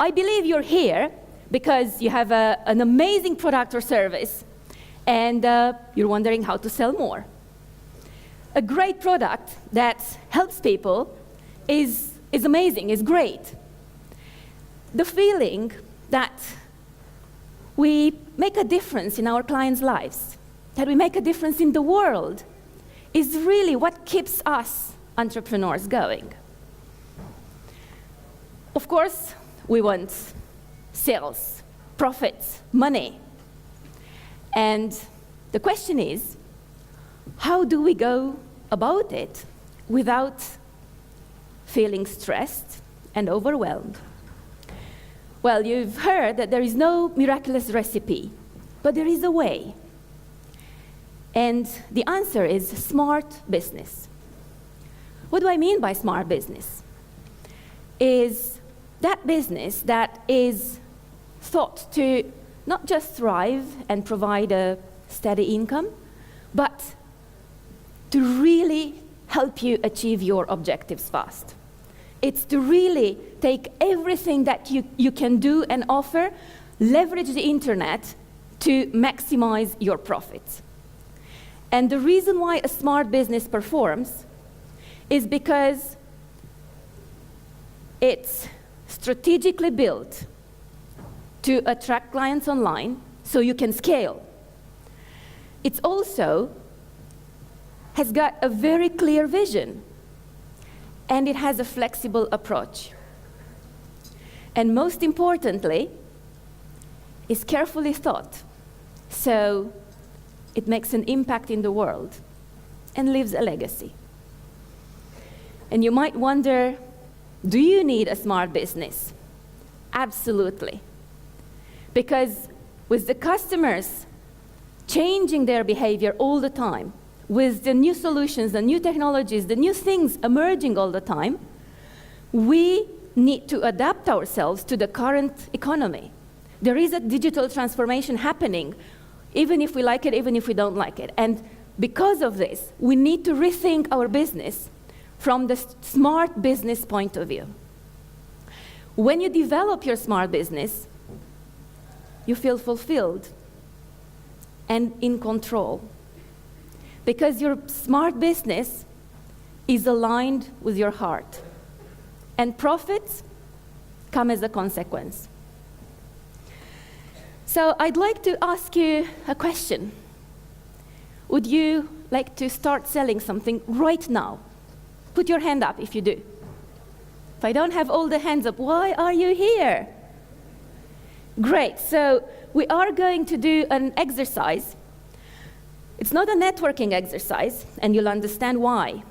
I believe you're here because you have an amazing product or service, and you're wondering how to sell more. A great product that helps people is amazing, is great. The feeling that we make a difference in our clients' lives, that we make a difference in the world, is really what keeps us entrepreneurs going. Of course, we want sales, profits, money. And the question is, how do we go about it without feeling stressed and overwhelmed? Well, you've heard that there is no miraculous recipe, but there is a way. And the answer is smart business. What do I mean by smart business? Is that business that is thought to not just thrive and provide a steady income, but to really help you achieve your objectives fast. It's to really take everything that you can do and offer, leverage the internet to maximize your profits. And the reason why a smart business performs is because it's strategically built to attract clients online so you can scale. It's also has got a very clear vision, and it has a flexible approach. And most importantly, it's carefully thought, so it makes an impact in the world and leaves a legacy. And you might wonder, do you need a smart business? Absolutely. Because with the customers changing their behavior all the time, with the new solutions, the new technologies, the new things emerging all the time, we need to adapt ourselves to the current economy. There is a digital transformation happening, even if we like it, even if we don't like it. And because of this, we need to rethink our business from the smart business point of view. When you develop your smart business, you feel fulfilled and in control, because your smart business is aligned with your heart, and profits come as a consequence. So I'd like to ask you a question. Would you like to start selling something right now? Put your hand up if you do. If I don't have all the hands up, why are you here? Great, so we are going to do an exercise. It's not a networking exercise, and you'll understand why.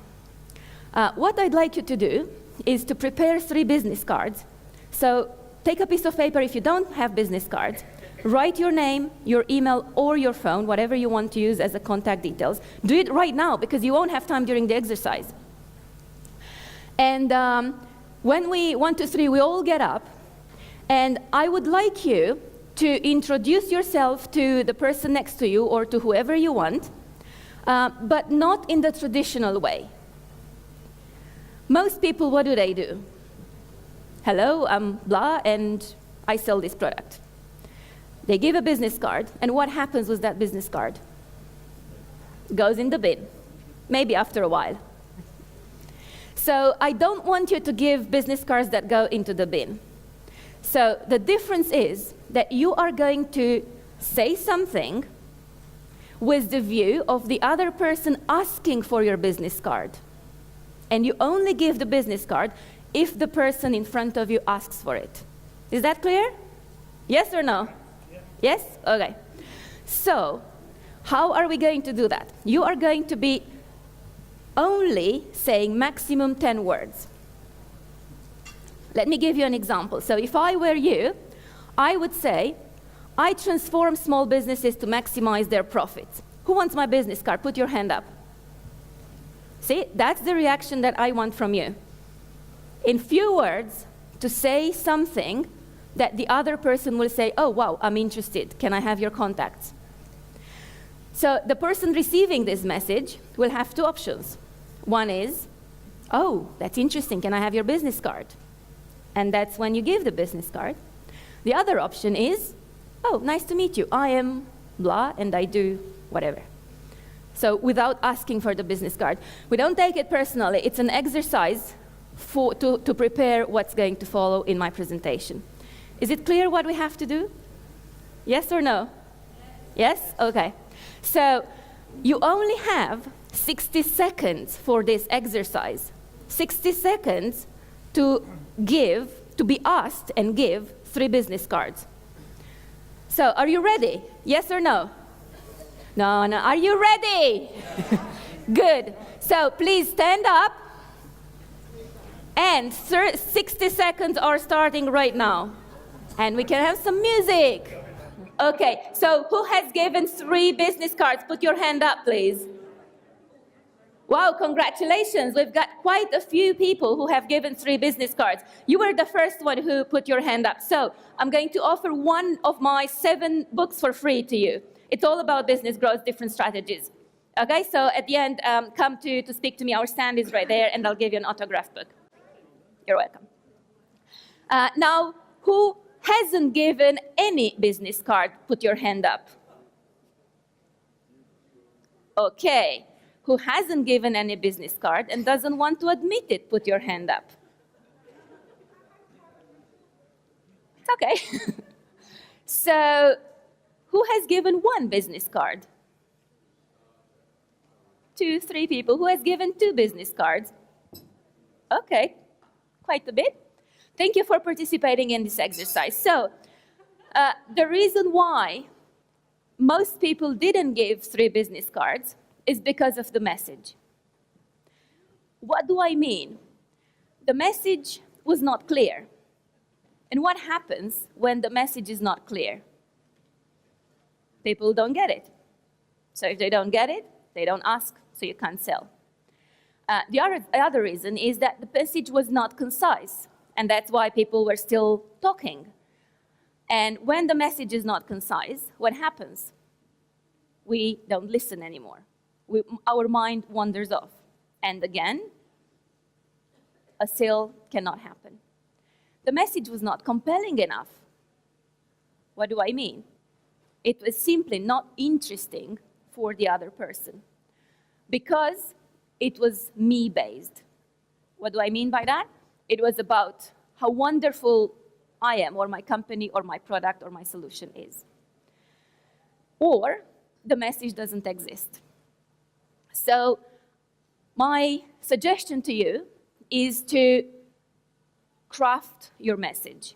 What I'd like you to do is to prepare 3 business cards. So take a piece of paper if you don't have business cards, write your name, your email, or your phone, whatever you want to use as a contact details. Do it right now, because you won't have time during the exercise. And when we, 1, 2, 3, we all get up, and I would like you to introduce yourself to the person next to you or to whoever you want, but not in the traditional way. Most people, what do? Hello, I'm blah, and I sell this product. They give a business card, and what happens with that business card? Goes in the bin, maybe after a while. So I don't want you to give business cards that go into the bin. So the difference is that you are going to say something with the view of the other person asking for your business card. And you only give the business card if the person in front of you asks for it. Is that clear? Yes or no? Yeah. Yes? Okay. So how are we going to do that? You are going to be only saying maximum 10 words. Let me give you an example. So if I were you, I would say, I transform small businesses to maximize their profits. Who wants my business card? Put your hand up. See, that's the reaction that I want from you. In few words, to say something that the other person will say, oh, wow, I'm interested. Can I have your contacts? So the person receiving this message will have 2 options. One is, oh, that's interesting. Can I have your business card? and that's when you give the business card. The other option is, oh, nice to meet you. I am blah, and I do whatever. So without asking for the business card. We don't take it personally. It's an exercise to prepare what's going to follow in my presentation. Is it clear what we have to do? Yes or no? Yes? Okay. So you only have 60 seconds for this exercise. 60 seconds to be asked and give 3 business cards. So are you ready? Yes or no? No. Are you ready? Good. So please stand up. And 60 seconds are starting right now. And we can have some music. Okay, so who has given 3 business cards? Put your hand up, please. Wow, congratulations. We've got quite a few people who have given 3 business cards. You were the first one who put your hand up. So I'm going to offer one of my 7 books for free to you. It's all about business growth, different strategies. Okay, so at the end, come to speak to me. Our stand is right there, and I'll give you an autographed book. You're welcome. Now, who hasn't given any business card? Put your hand up. Okay. Who hasn't given any business card and doesn't want to admit it? Put your hand up. It's okay. So, who has given 1 business card? 2, 3 people. Who has given 2 business cards? Okay. Quite a bit. Thank you for participating in this exercise. So, the reason why most people didn't give 3 business cards is because of the message. What do I mean? The message was not clear. And what happens when the message is not clear? People don't get it. So if they don't get it, they don't ask, so you can't sell. The other reason is that the message was not concise, and that's why people were still talking. And when the message is not concise, what happens? We don't listen anymore. Our mind wanders off. And again, a sale cannot happen. The message was not compelling enough. What do I mean? It was simply not interesting for the other person because it was me-based. What do I mean by that? It was about how wonderful I am, or my company, or my product, or my solution is. Or the message doesn't exist. So my suggestion to you is to craft your message.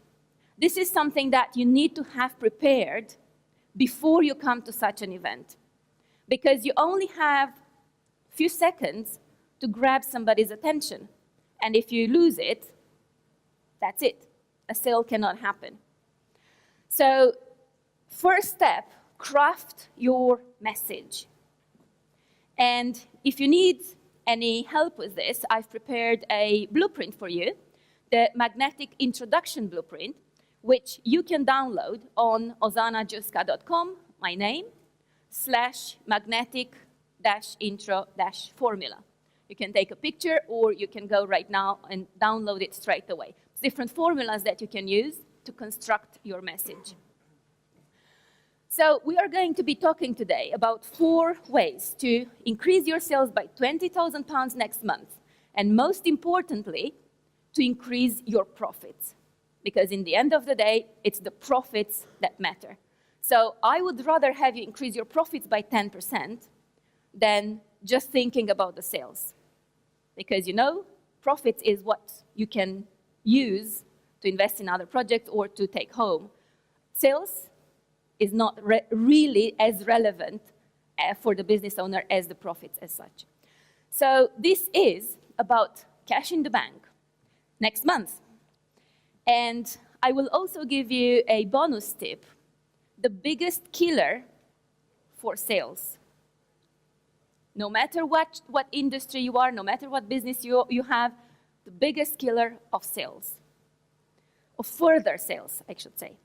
This is something that you need to have prepared before you come to such an event, because you only have a few seconds to grab somebody's attention. And if you lose it, that's it. A sale cannot happen. So first step, craft your message. And if you need any help with this, I've prepared a blueprint for you, the Magnetic Introduction Blueprint, which you can download on ozanajuska.com, my name, /magnetic-intro-formula. You can take a picture, or you can go right now and download it straight away. It's different formulas that you can use to construct your message. So we are going to be talking today about 4 ways to increase your sales by £20,000 next month, and most importantly, to increase your profits. Because in the end of the day, it's the profits that matter. So I would rather have you increase your profits by 10% than just thinking about the sales. Because, you know, profits is what you can use to invest in other projects or to take home. Sales is not really as relevant for the business owner as the profits as such. So this is about cash in the bank next month. And I will also give you a bonus tip, the biggest killer for sales. No matter what industry you are, no matter what business you have, the biggest killer of sales, of further sales, I should say.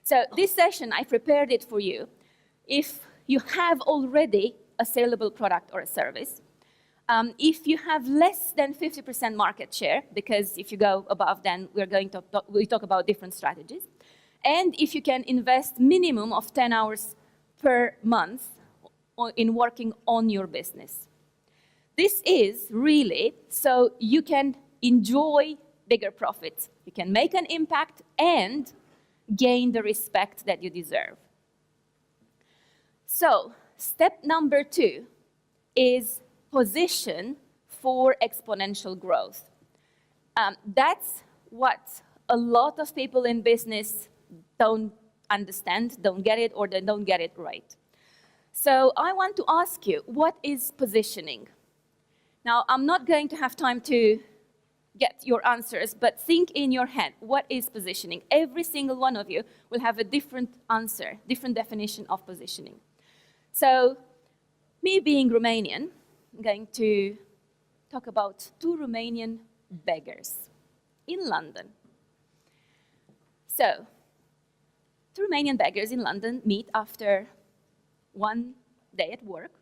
So this session, I prepared it for you. If you have already a saleable product or a service, If you have less than 50% market share, because if you go above, then we talk about different strategies. And if you can invest minimum of 10 hours per month in working on your business. This is really so you can enjoy bigger profits. You can make an impact and gain the respect that you deserve. So, step number 2 is position for exponential growth. That's what a lot of people in business don't understand, don't get it, or they don't get it right. So I want to ask you, what is positioning? Now, I'm not going to have time to get your answers, but think in your head, what is positioning? Every single one of you will have a different answer, different definition of positioning. So, me being Romanian, I'm going to talk about 2 Romanian beggars in London. So, 2 Romanian beggars in London meet after one day at work,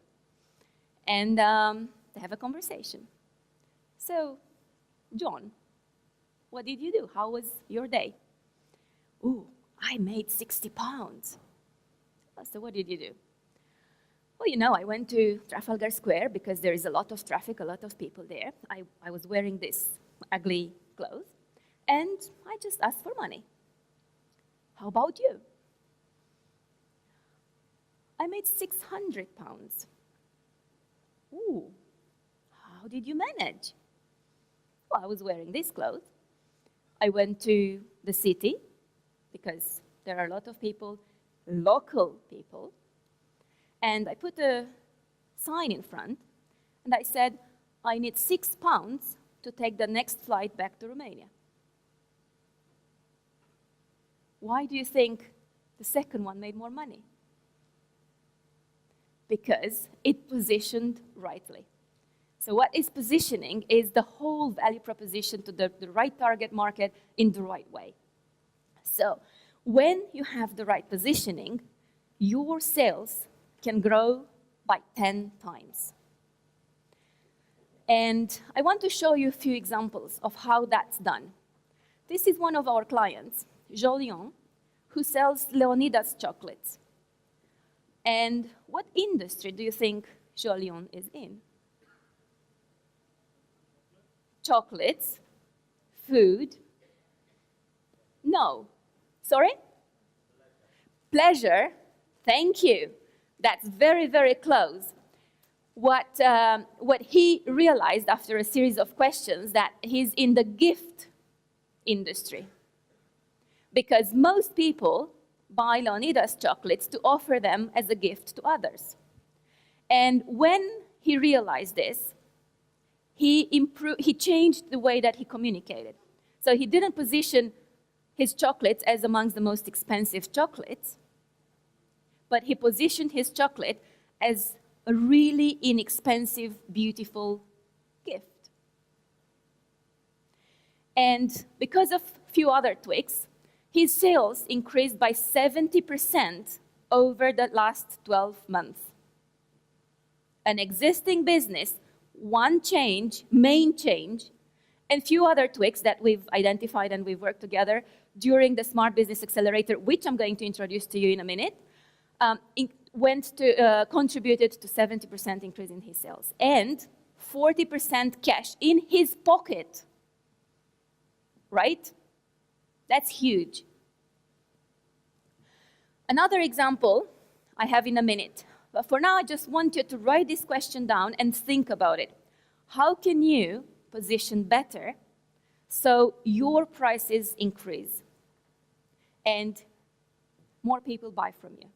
and they have a conversation. So, John, what did you do? How was your day? Ooh, I made £60. So what did you do? Well, you know, I went to Trafalgar Square because there is a lot of traffic, a lot of people there. I was wearing this ugly clothes, and I just asked for money. How about you? I made £600. Ooh, how did you manage? Well, I was wearing these clothes. I went to the city because there are a lot of people, local people, and I put a sign in front, and I said, I need £6 to take the next flight back to Romania. Why do you think the second one made more money? Because it positioned rightly. So what is positioning is the whole value proposition to the right target market in the right way. So when you have the right positioning, your sales can grow by 10 times. And I want to show you a few examples of how that's done. This is one of our clients, Jolion, who sells Leonidas chocolates. And what industry do you think Jolion is in? Chocolates, food. No. Sorry? Pleasure. Thank you. That's very, very close. What he realized after a series of questions, that he's in the gift industry. Because most people buy Leonidas chocolates to offer them as a gift to others. And when he realized this, he changed the way that he communicated. So he didn't position his chocolates as amongst the most expensive chocolates, but he positioned his chocolate as a really inexpensive, beautiful gift. And because of a few other tweaks, his sales increased by 70% over the last 12 months. An existing business, one change, main change, and few other tweaks that we've identified and we've worked together during the Smart Business Accelerator, which I'm going to introduce to you in a minute, contributed to 70% increase in his sales and 40% cash in his pocket, right? That's huge. Another example I have in a minute, but for now I just want you to write this question down and think about it. How can you position better so your prices increase and more people buy from you?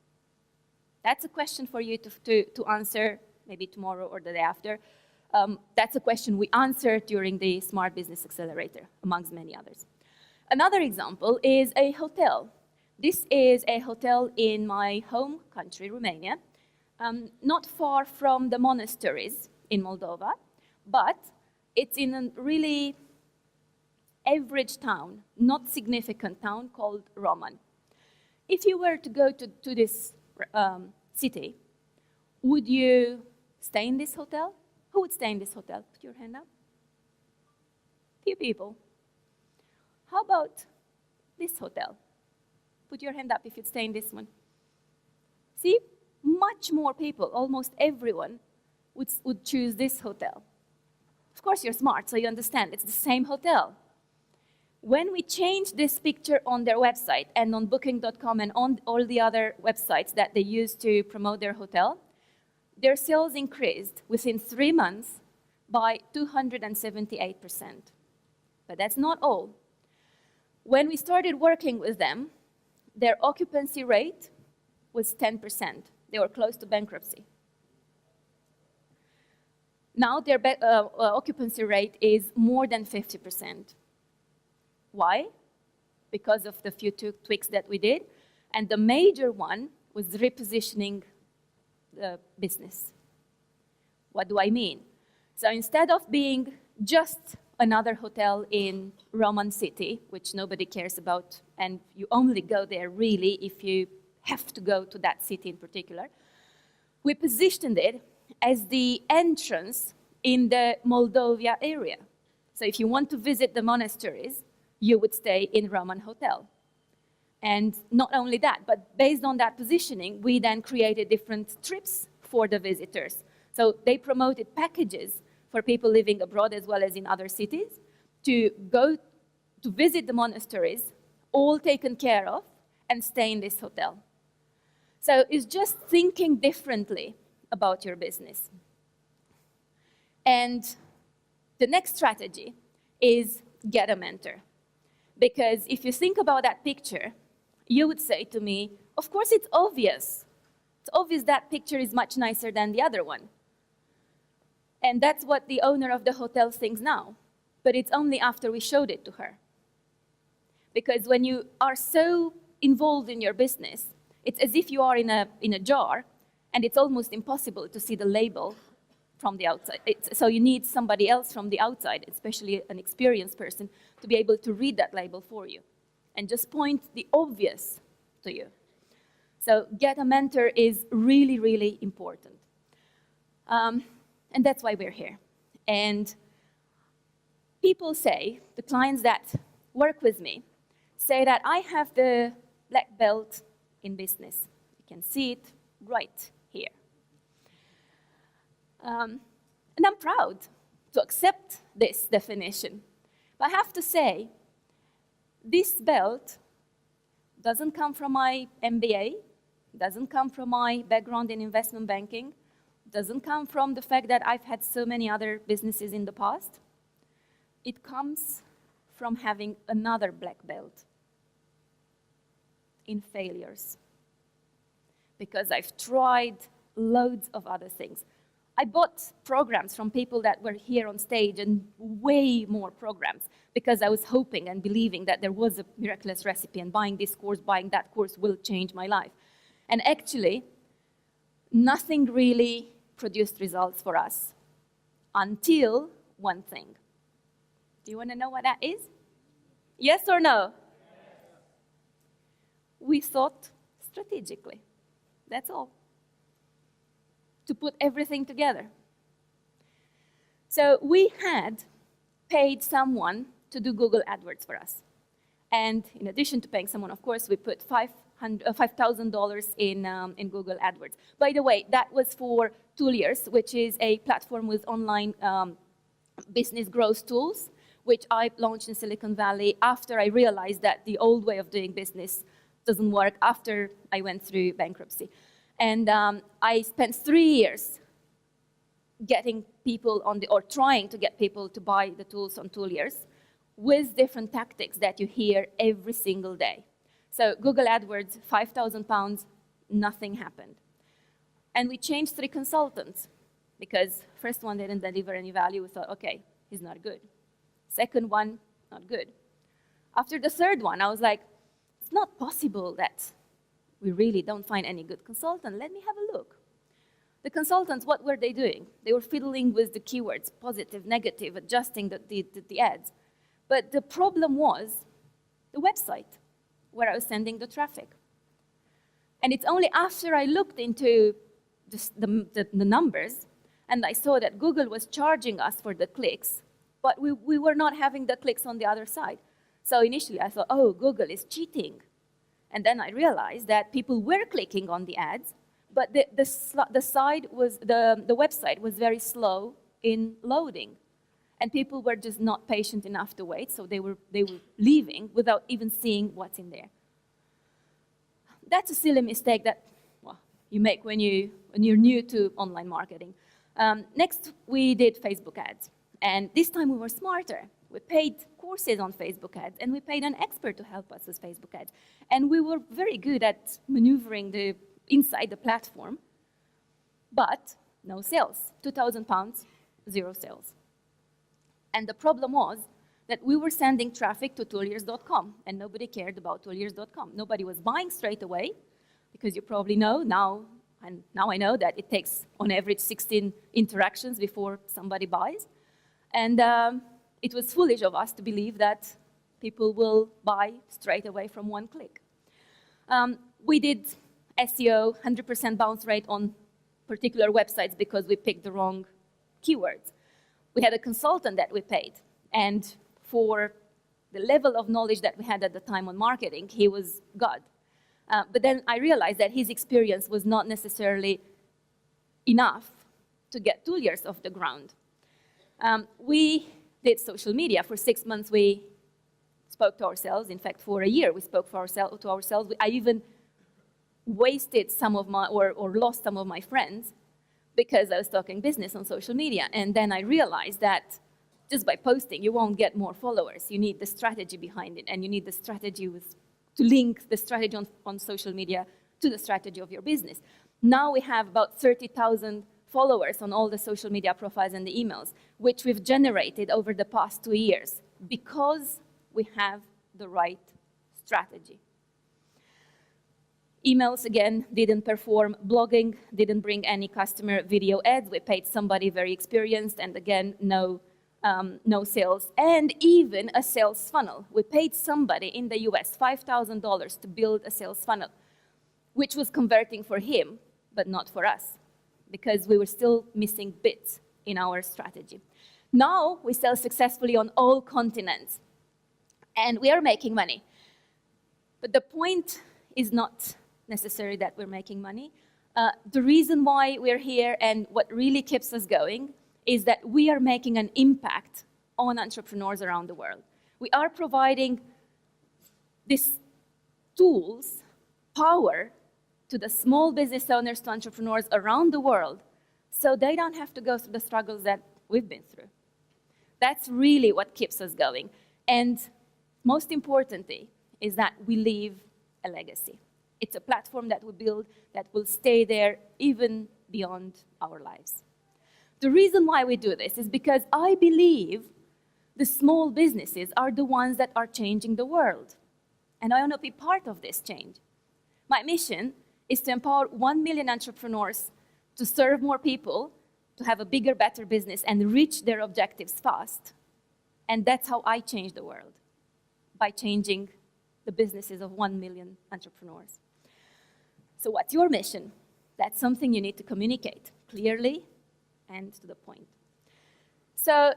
That's a question for you to answer maybe tomorrow or the day after. That's a question we answered during the Smart Business Accelerator, amongst many others. Another example is a hotel. This is a hotel in my home country, Romania, not far from the monasteries in Moldova, but it's in a really average town, not significant town called Roman. If you were to go to this city, would you stay in this hotel? Who would stay in this hotel? Put your hand up. Few people. How about this hotel? Put your hand up if you'd stay in this one. See, much more people, almost everyone, would choose this hotel. Of course, you're smart, so you understand it's the same hotel. When we changed this picture on their website and on Booking.com and on all the other websites that they use to promote their hotel, their sales increased within 3 months by 278%. But that's not all. When we started working with them, their occupancy rate was 10%. They were close to bankruptcy. Now their occupancy rate is more than 50%. Why? Because of the few tweaks that we did. And the major one was repositioning the business. What do I mean? So instead of being just another hotel in Roman city, which nobody cares about, and you only go there really if you have to go to that city in particular, we positioned it as the entrance in the Moldova area. So if you want to visit the monasteries, you would stay in Roman hotel. And not only that, but based on that positioning, we then created different trips for the visitors. So they promoted packages for people living abroad as well as in other cities to go to visit the monasteries, all taken care of, and stay in this hotel. So it's just thinking differently about your business. And the next strategy is get a mentor. Because if you think about that picture, you would say to me, of course it's obvious. It's obvious that picture is much nicer than the other one. And that's what the owner of the hotel thinks now. But it's only after we showed it to her. Because when you are so involved in your business, it's as if you are in a jar, and it's almost impossible to see the label from the outside. So you need somebody else from the outside, especially an experienced person, to be able to read that label for you and just point the obvious to you. So get a mentor is really, really important. And that's why we're here. And people say, the clients that work with me, say that I have the black belt in business. You can see it right here. And I'm proud to accept this definition. But I have to say, this belt doesn't come from my MBA, doesn't come from my background in investment banking, doesn't come from the fact that I've had so many other businesses in the past. It comes from having another black belt in failures. Because I've tried loads of other things. I bought programs from people that were here on stage and way more programs because I was hoping and believing that there was a miraculous recipe and buying this course, buying that course will change my life. And actually, nothing really produced results for us until one thing. Do you want to know what that is? Yes or no? We thought strategically. That's all. To put everything together. So we had paid someone to do Google AdWords for us. And in addition to paying someone, of course, we put $5,000 in Google AdWords. By the way, that was for Tooliers, which is a platform with online business growth tools, which I launched in Silicon Valley after I realized that the old way of doing business doesn't work after I went through bankruptcy. And I spent 3 years getting people on or trying to get people to buy the tools on Tooliers with different tactics that you hear every single day. So Google AdWords, £5,000, nothing happened. And we changed 3 consultants because first one didn't deliver any value. We thought, okay, he's not good. Second one, not good. After the third one, I was like, it's not possible that we really don't find any good consultant. Let me have a look. The consultants, what were they doing? They were fiddling with the keywords, positive, negative, adjusting the ads. But the problem was the website where I was sending the traffic. And it's only after I looked into the numbers And I saw that Google was charging us for the clicks, but we were not having the clicks on the other side. So initially I thought, oh, Google is cheating. And then I realized that people were clicking on the ads, but the website was very slow in loading. And people were just not patient enough to wait, so they were leaving without even seeing what's in there. That's a silly mistake that you make when you're new to online marketing. Next, we did Facebook ads. And this time we were smarter. We paid courses on Facebook ads, and we paid an expert to help us with Facebook ads. And we were very good at maneuvering inside the platform, but no sales. £2,000, 0 sales. And the problem was that we were sending traffic to toolyears.com, and nobody cared about toolyears.com. Nobody was buying straight away, because you probably know now I know that it takes on average 16 interactions before somebody buys. And it was foolish of us to believe that people will buy straight away from one click. We did SEO, 100% bounce rate on particular websites because we picked the wrong keywords. We had a consultant that we paid, and for the level of knowledge that we had at the time on marketing, he was God. But then I realized that his experience was not necessarily enough to get Toolyears off the ground. We did social media. For 6 months, we spoke to ourselves. In fact, for a year, we spoke to ourselves. I even wasted some of my, or lost some of my friends because I was talking business on social media. And then I realized that just by posting, you won't get more followers. You need the strategy behind it, and you need the strategy to link the strategy on social media to the strategy of your business. Now we have about 30,000 followers on all the social media profiles and the emails, which we've generated over the past 2 years because we have the right strategy. Emails, again, didn't perform. Blogging didn't bring any customer video ads. We paid somebody very experienced, and again, no sales. And even a sales funnel. We paid somebody in the US $5,000 to build a sales funnel, which was converting for him, but not for us, because we were still missing bits in our strategy. Now we sell successfully on all continents, and we are making money. But the point is not necessarily that we're making money. The reason why we're here and what really keeps us going is that we are making an impact on entrepreneurs around the world. We are providing these tools, power, to the small business owners, to entrepreneurs around the world, so they don't have to go through the struggles that we've been through. That's really what keeps us going. And most importantly is that we leave a legacy. It's a platform that we build that will stay there even beyond our lives. The reason why we do this is because I believe the small businesses are the ones that are changing the world. And I want to be part of this change. My mission is to empower 1 million entrepreneurs to serve more people, to have a bigger, better business, and reach their objectives fast. And that's how I change the world, by changing the businesses of 1 million entrepreneurs. So what's your mission? That's something you need to communicate clearly and to the point. So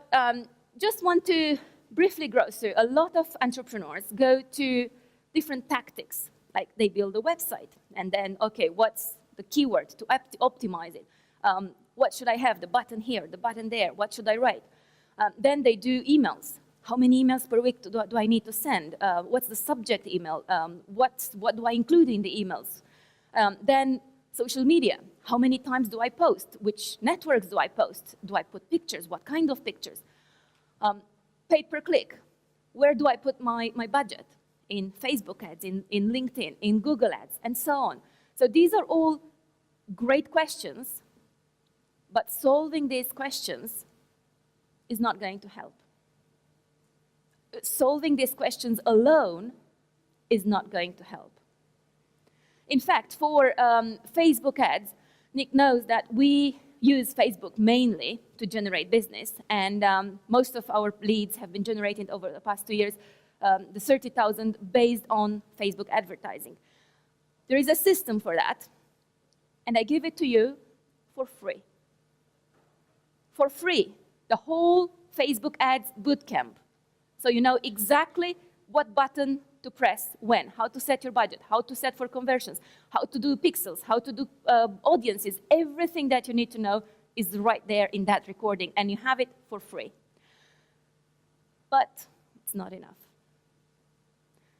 just want to briefly go through. A lot of entrepreneurs go to different tactics, like they build a website, and then, okay, what's the keyword to optimize it? What should I have? The button here, the button there, what should I write? Then they do emails. How many emails per week do I need to send? What's the subject email? What do I include in the emails? Then social media. How many times do I post? Which networks do I post? Do I put pictures? What kind of pictures? Pay per click. Where do I put my budget? In Facebook ads, in LinkedIn, in Google ads, and so on. So these are all great questions, but solving these questions is not going to help. Solving these questions alone is not going to help. In fact, for Facebook ads, Nick knows that we use Facebook mainly to generate business, and most of our leads have been generated over the past 2 years, the 30,000 based on Facebook advertising. There is a system for that, and I give it to you for free. for free, the whole Facebook ads bootcamp. So you know exactly what button to press when, how to set your budget, how to set for conversions, how to do pixels, how to do audiences. Everything that you need to know is right there in that recording, and you have it for free. But it's not enough.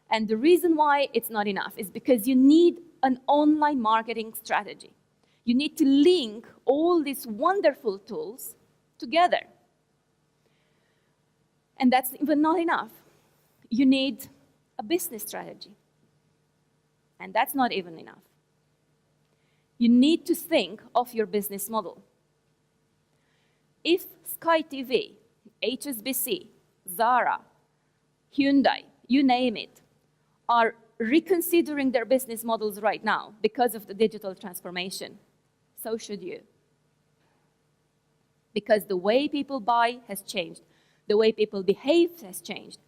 And the reason why it's not enough is because you need an online marketing strategy. You need to link all these wonderful tools together. And that's even not enough. You need a business strategy. And that's not even enough. You need to think of your business model. If Sky TV, HSBC, Zara, Hyundai, you name it, are reconsidering their business models right now because of the digital transformation, so should you. Because the way people buy has changed. The way people behave has changed.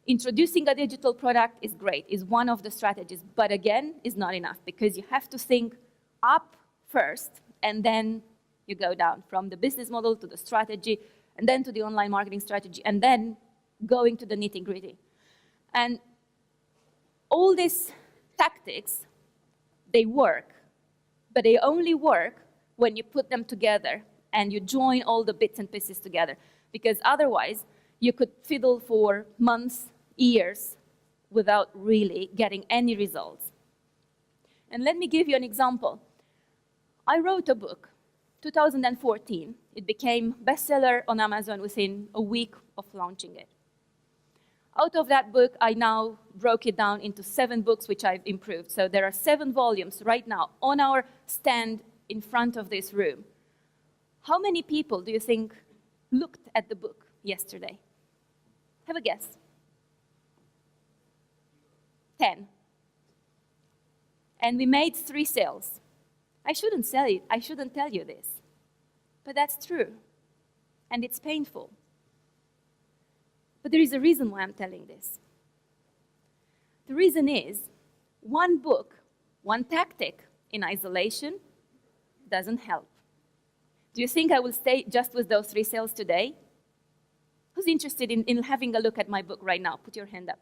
Introducing a digital product is great, is one of the strategies, but again, is not enough because you have to think up first and then you go down from the business model to the strategy and then to the online marketing strategy and then going to the nitty-gritty. And all these tactics, they work, but they only work when you put them together and you join all the bits and pieces together. Because otherwise, you could fiddle for months, years, without really getting any results. And let me give you an example. I wrote a book, 2014. It became bestseller on Amazon within a week of launching it. Out of that book, I now broke it down into 7 books, which I've improved. So there are 7 volumes right now on our stand in front of this room. How many people do you think looked at the book yesterday? Have a guess. 10. And we made 3 sales. I shouldn't tell you this, but that's true, and it's painful. But there is a reason why I'm telling this. The reason is, one book, one tactic in isolation doesn't help. Do you think I will stay just with those 3 sales today? Who's interested in having a look at my book right now? Put your hand up.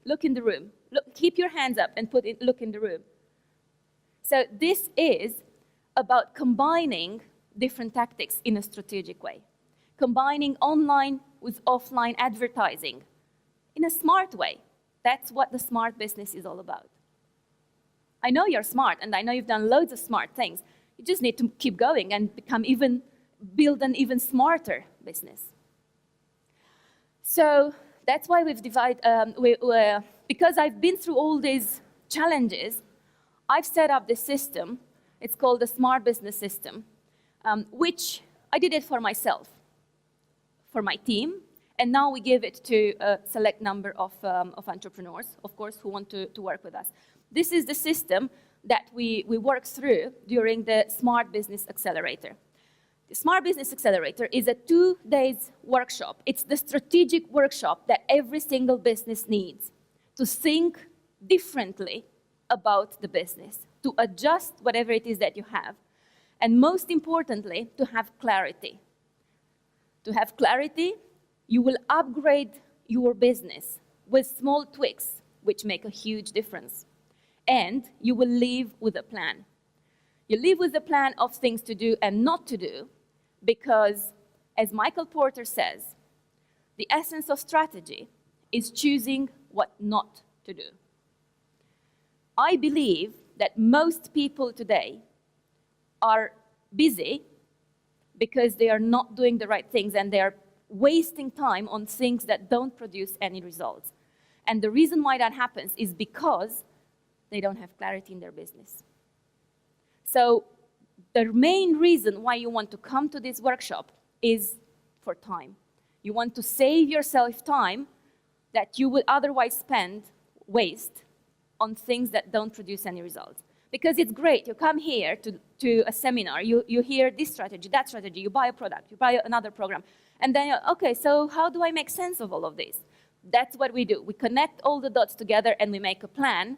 Look in the room. Look, keep your hands up and look in the room. So this is about combining different tactics in a strategic way. Combining online with offline advertising in a smart way. That's what the smart business is all about. I know you're smart, and I know you've done loads of smart things. You just need to keep going and build an even smarter business. So that's why we've divided, because I've been through all these challenges, I've set up this system. It's called the Smart Business System, which I did it for myself, for my team, and now we give it to a select number of entrepreneurs, of course, who want to work with us. This is the system that we work through during the Smart Business Accelerator. The Smart Business Accelerator is a 2-day workshop. It's the strategic workshop that every single business needs to think differently about the business, to adjust whatever it is that you have, and most importantly, to have clarity. To have clarity, you will upgrade your business with small tweaks, which make a huge difference. And you will leave with a plan. You leave with a plan of things to do and not to do, because, as Michael Porter says, the essence of strategy is choosing what not to do. I believe that most people today are busy because they are not doing the right things and they are wasting time on things that don't produce any results. And the reason why that happens is because they don't have clarity in their business. So the main reason why you want to come to this workshop is for time. You want to save yourself time that you would otherwise waste on things that don't produce any results. Because it's great, you come here to a seminar, you hear this strategy, that strategy, you buy a product, you buy another program, and then you're, okay, so how do I make sense of all of this? That's what we do. We connect all the dots together and we make a plan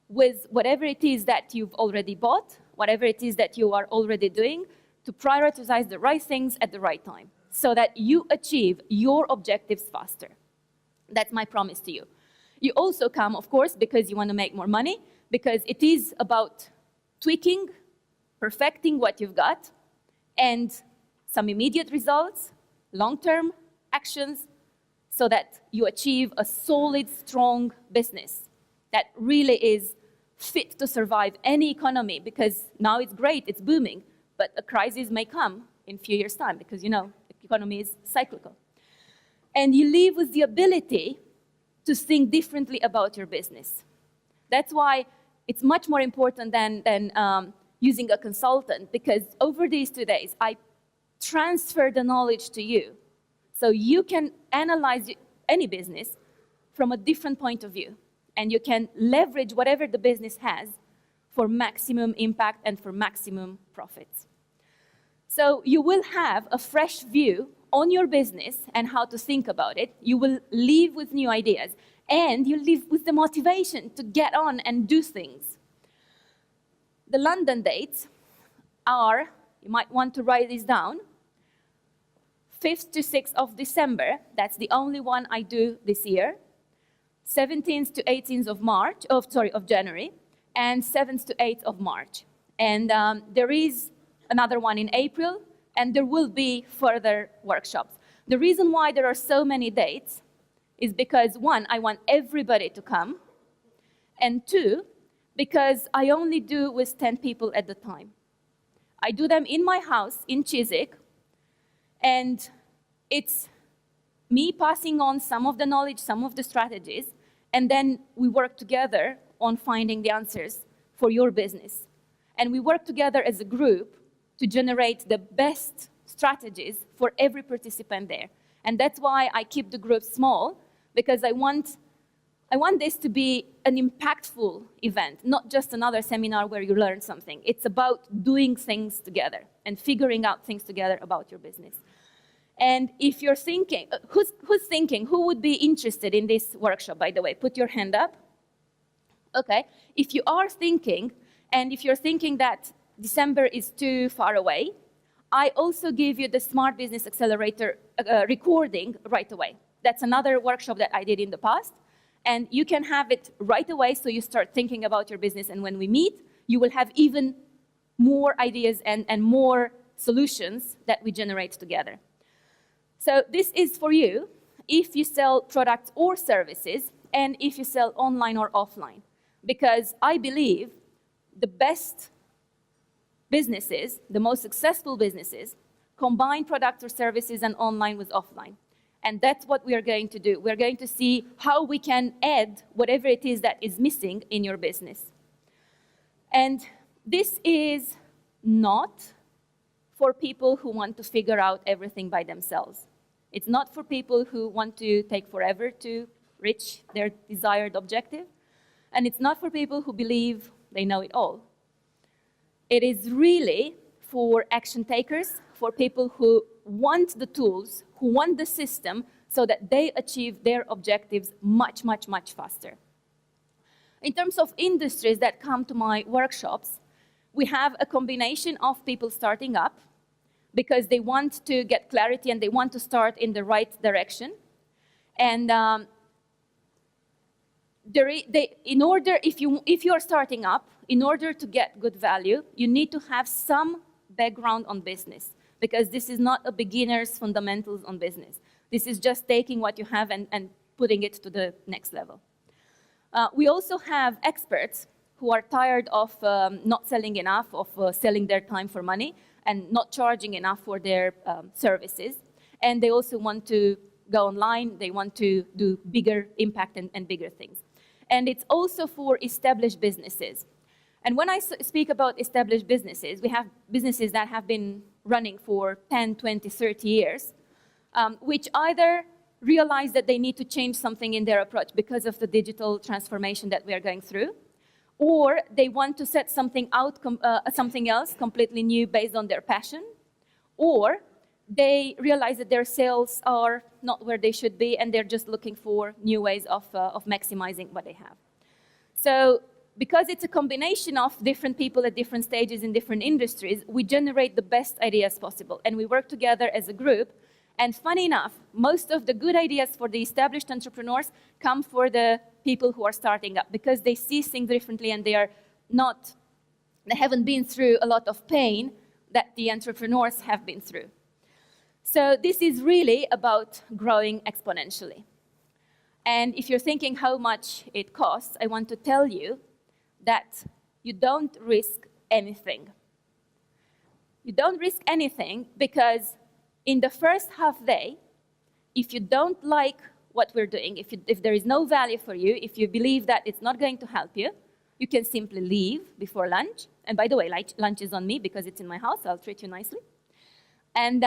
with whatever it is that you've already bought, whatever it is that you are already doing, to prioritize the right things at the right time so that you achieve your objectives faster. That's my promise to you. You also come, of course, because you want to make more money, because it is about tweaking, perfecting what you've got, and some immediate results, long-term actions, so that you achieve a solid, strong business that really is fit to survive any economy, because now it's great, it's booming, but a crisis may come in a few years' time, because, you know, the economy is cyclical. And you leave with the ability to think differently about your business. That's why it's much more important than using a consultant, because over these 2 days, I transfer the knowledge to you. So you can analyze any business from a different point of view, and you can leverage whatever the business has for maximum impact and for maximum profits. So you will have a fresh view on your business and how to think about it. You will leave with new ideas, and you leave with the motivation to get on and do things. The London dates are, you might want to write this down, 5th to 6th of December, that's the only one I do this year, 17th to 18th of January, and 7th to 8th of March. And there is another one in April, and there will be further workshops. The reason why there are so many dates is because, one, I want everybody to come, and two, because I only do with 10 people at the time. I do them in my house in Chiswick, and it's me passing on some of the knowledge, some of the strategies, and then we work together on finding the answers for your business. And we work together as a group to generate the best strategies for every participant there. And that's why I keep the group small, because I want this to be an impactful event, not just another seminar where you learn something. It's about doing things together and figuring out things together about your business. And if you're thinking, who's thinking, who would be interested in this workshop, by the way? Put your hand up. Okay. If you are thinking, and if you're thinking that December is too far away, I also give you the Smart Business Accelerator recording right away. That's another workshop that I did in the past. And you can have it right away, so you start thinking about your business. And when we meet, you will have even more ideas and more solutions that we generate together. So this is for you if you sell products or services, and if you sell online or offline. Because I believe the best businesses, the most successful businesses, combine products or services and online with offline. And that's what we are going to do. We're going to see how we can add whatever it is that is missing in your business. And this is not for people who want to figure out everything by themselves. It's not for people who want to take forever to reach their desired objective. And it's not for people who believe they know it all. It is really for action takers, for people who want the tools, who want the system, so that they achieve their objectives much, much, much faster. In terms of industries that come to my workshops, we have a combination of people starting up because they want to get clarity and they want to start in the right direction. And if you are starting up, in order to get good value, you need to have some background on business, because this is not a beginner's fundamentals on business. This is just taking what you have and putting it to the next level. We also have experts who are tired of not selling enough, of selling their time for money, and not charging enough for their services. And they also want to go online, they want to do bigger impact and bigger things. And it's also for established businesses. And when I speak about established businesses, we have businesses that have been running for 10, 20, 30 years, which either realize that they need to change something in their approach because of the digital transformation that we are going through, or they want to set something out, something else completely new based on their passion, or they realize that their sales are not where they should be and they're just looking for new ways of maximizing what they have. So because it's a combination of different people at different stages in different industries, we generate the best ideas possible. And we work together as a group. And funny enough, most of the good ideas for the established entrepreneurs come for the people who are starting up, because they see things differently and they haven't been through a lot of pain that the entrepreneurs have been through. So this is really about growing exponentially. And if you're thinking how much it costs, I want to tell you that you don't risk anything. You don't risk anything because in the first half day, if you don't like what we're doing, if there is no value for you, if you believe that it's not going to help you, you can simply leave before lunch. And by the way, lunch is on me because it's in my house, so I'll treat you nicely. And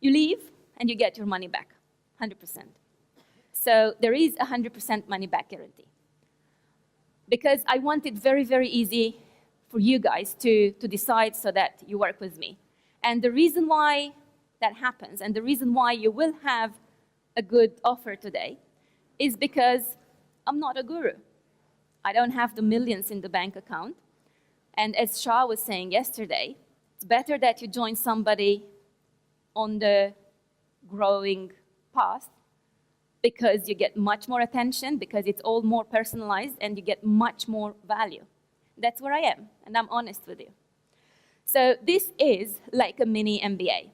you leave and you get your money back, 100%. So there is a 100% money back guarantee. Because I want it very, very easy for you guys to decide so that you work with me. And the reason why that happens, and the reason why you will have a good offer today, is because I'm not a guru. I don't have the millions in the bank account. And as Shah was saying yesterday, it's better that you join somebody on the growing path, because you get much more attention, because it's all more personalized, and you get much more value. That's where I am, and I'm honest with you. So this is like a mini MBA.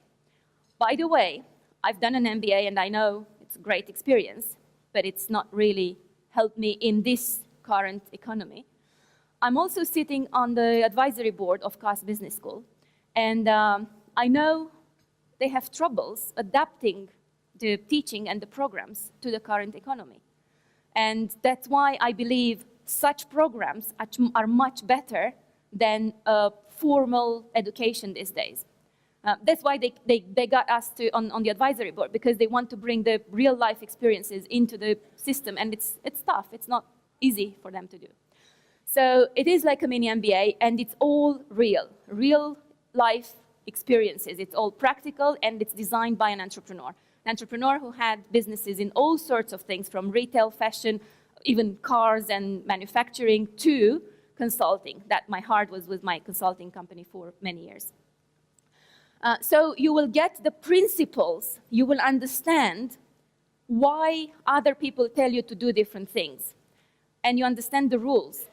By the way, I've done an MBA, and I know it's a great experience, but it's not really helped me in this current economy. I'm also sitting on the advisory board of Cass Business School, and I know they have troubles adapting the teaching and the programs to the current economy. And that's why I believe such programs are much better than a formal education these days. That's why they got us on the advisory board, because they want to bring the real life experiences into the system, and it's tough. It's not easy for them to do. So it is like a mini MBA, and it's all real life experiences. It's all practical, and it's designed by an entrepreneur. An entrepreneur who had businesses in all sorts of things, from retail, fashion, even cars and manufacturing, to consulting. That my heart was with my consulting company for many years. So you will get the principles. You will understand why other people tell you to do different things. And you understand the rules.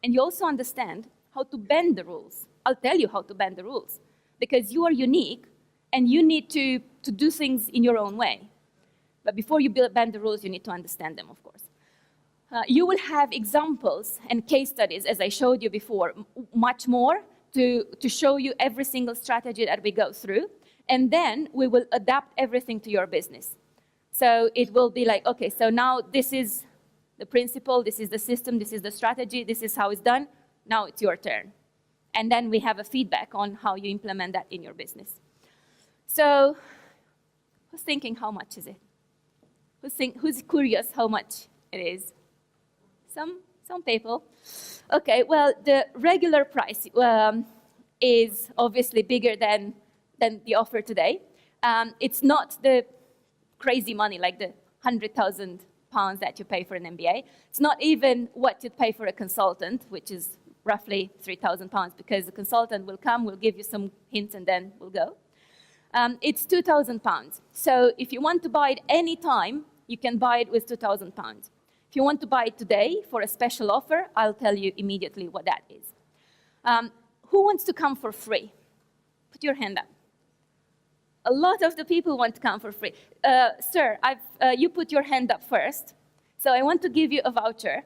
And you also understand how to bend the rules. I'll tell you how to bend the rules, because you are unique, and you need to do things in your own way. But before you bend the rules, you need to understand them, of course. You will have examples and case studies, as I showed you before, much more, to show you every single strategy that we go through. And then we will adapt everything to your business. So it will be like, okay, so now this is the principle, this is the system, this is the strategy, this is how it's done. Now it's your turn. And then we have a feedback on how you implement that in your business. So who's thinking, how much is it? Who's curious how much it is? Some people. Okay, well, the regular price is obviously bigger than the offer today. It's not the crazy money like the £100,000 that you pay for an MBA. It's not even what you'd pay for a consultant, which is roughly £3,000, because the consultant will come, will give you some hints, and then we'll go. It's £2,000. So if you want to buy it any time, you can buy it with £2,000. If you want to buy it today for a special offer, I'll tell you immediately what that is. Who wants to come for free? Put your hand up. A lot of the people want to come for free. Sir, you put your hand up first. So I want to give you a voucher,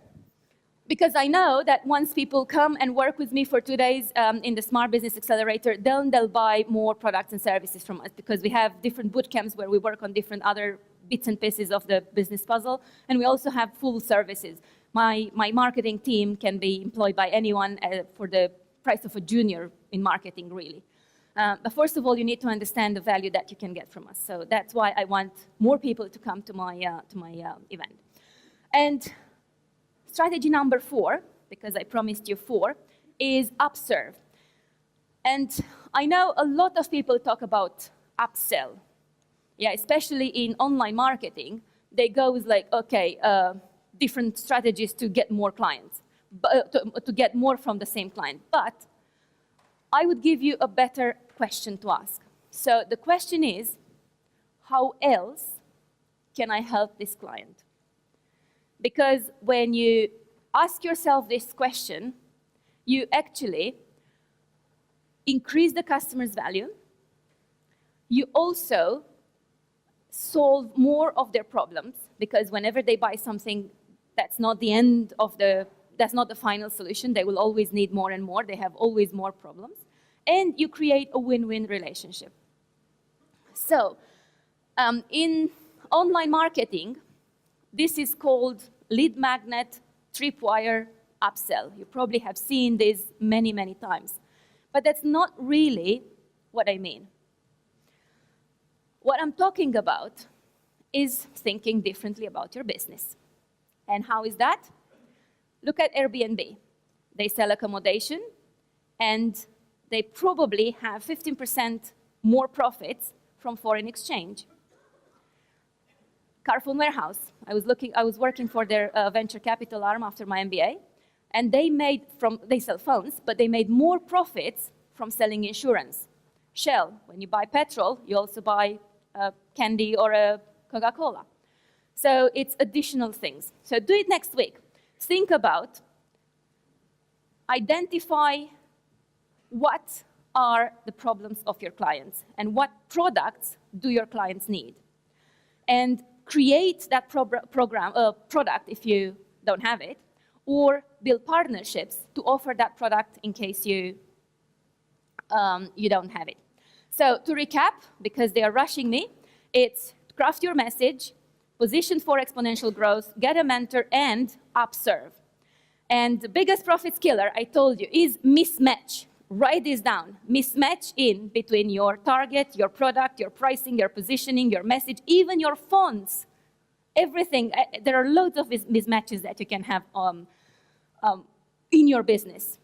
because I know that once people come and work with me for 2 days in the Smart Business Accelerator, then they'll buy more products and services from us, because we have different boot camps where we work on different other bits and pieces of the business puzzle, and we also have full services. My marketing team can be employed by anyone for the price of a junior in marketing, really. But first of all, you need to understand the value that you can get from us. So that's why I want more people to come to my event. And strategy number 4, because I promised you 4, is upserve. And I know a lot of people talk about upsell. Yeah, especially in online marketing, they go with like, okay, different strategies to get more clients. to get more from the same client. But I would give you a better question to ask. So the question is, how else can I help this client? Because when you ask yourself this question, you actually increase the customer's value. You also solve more of their problems, because whenever they buy something, that's not the final solution. They will always need more and more. They have always more problems. And you create a win-win relationship. So in online marketing, this is called lead magnet, tripwire, upsell. You probably have seen this many, many times. But that's not really what I mean. What I'm talking about is thinking differently about your business. And how is that? Look at Airbnb. They sell accommodation, and they probably have 15% more profits from foreign exchange. Carphone Warehouse. I was working for their venture capital arm after my MBA, and they sell phones, but they made more profits from selling insurance. Shell, when you buy petrol, you also buy candy or a Coca-Cola. So it's additional things. So do it next week. Think about, identify what are the problems of your clients and what products do your clients need. And create that product if you don't have it, or build partnerships to offer that product in case you don't have it. So to recap, because they are rushing me, it's craft your message, position for exponential growth, get a mentor, and upserve. And the biggest profits killer, I told you, is mismatch. Write this down. Mismatch in between your target, your product, your pricing, your positioning, your message, even your fonts. Everything. There are loads of mismatches that you can have in your business.